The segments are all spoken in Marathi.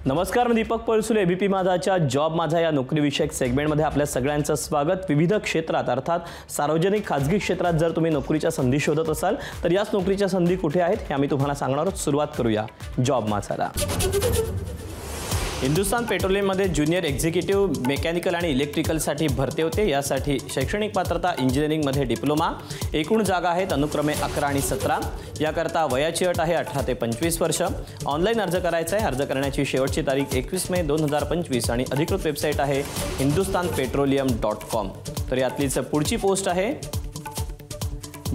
नमस्कार, मी दीपक पळसुले. एबीपी माझाच्या जॉब माझा या नोकरीविषयक सेगमेंटमध्ये आपल्या सगळ्यांचं स्वागत. विविध क्षेत्रात अर्थात सार्वजनिक खाजगी क्षेत्रात जर तुम्ही नोकरीच्या संधी शोधत असाल तर याच नोकरीच्या संधी कुठे आहेत हे आम्ही तुम्हाला सांगणार आहोत. सुरुवात करूया जॉब माझाला. हिंदुस्तान पेट्रोलियममध्ये ज्युनियर एक्झिक्युटिव्ह मेकॅनिकल आणि इलेक्ट्रिकलसाठी भरती होते. यासाठी शैक्षणिक पात्रता इंजिनिअरिंगमध्ये डिप्लोमा. एकूण जागा आहेत अनुक्रमे 11 आणि 17. याकरता वयाची अट आहे 18 ते 25 वर्ष. ऑनलाईन अर्ज करायचा आहे. अर्ज करण्याची शेवटची तारीख 21 मे 2025 आणि अधिकृत वेबसाईट आहे hindusthanpetroleum.com. तर यातलीच पुढची पोस्ट आहे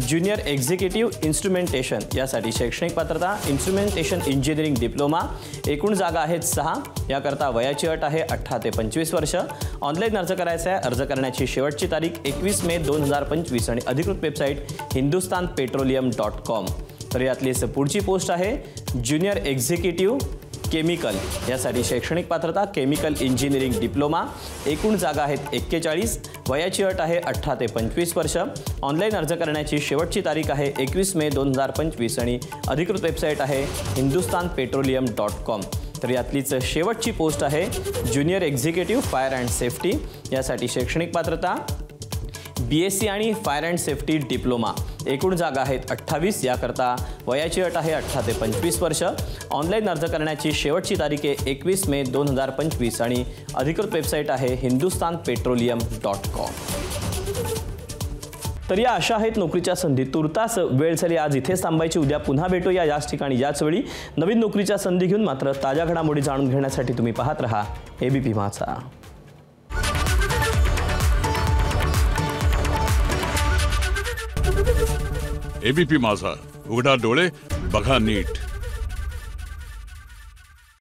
ज्युनियर एक्झिक्युटिव्ह इन्स्ट्रुमेंटेशन. यासाठी शैक्षणिक पात्रता इन्स्ट्रुमेंटेशन इंजिनिअरिंग डिप्लोमा. एकूण जागा आहेत 6. याकरता वयाची अट आहे 18 ते 25 वर्ष. ऑनलाईन अर्ज करायचा आहे. अर्ज करण्याची शेवटची तारीख 21 मे 2025 आणि अधिकृत वेबसाईट hindusthanpetroleum.com. तर यातलीच पुढची पोस्ट आहे ज्युनियर एक्झिक्युटिव्ह केमिकल. यासाठी शैक्षणिक पात्रता केमिकल इंजिनिअरिंग डिप्लोमा. एकूण जागा आहेत 41. वयाची अट आहे 18 ते 25 वर्ष. ऑनलाईन अर्ज करण्याची शेवटची तारीख आहे 21 मे 2025 आणि अधिकृत वेबसाईट आहे hindusthanpetroleum.com. तर यातलीच शेवटची पोस्ट आहे junior executive fire and safety. यासाठी शैक्षणिक पात्रता BSc आणि फायर अँड सेफ्टी डिप्लोमा. एकूण जागा आहेत 28. याकरता वयाची अट आहे 18 ते 25 वर्ष. ऑनलाईन अर्ज करण्याची शेवटची तारीख आहे 21 मे 2025 आणि अधिकृत वेबसाईट आहे hindusthanpetroleum.com. तर या अशा आहेत नोकरीच्या संधी. तुर्तास वेळ झाली आज इथेच थांबायची. उद्या पुन्हा भेटूया याच ठिकाणी याच वेळी नवीन नोकरीच्या संधी घेऊन. मात्र ताज्या घडामोडी जाणून घेण्यासाठी तुम्ही पाहत रहा एबीपी माझा. एबीपी माझा, उघडा डोळे बघा नीट.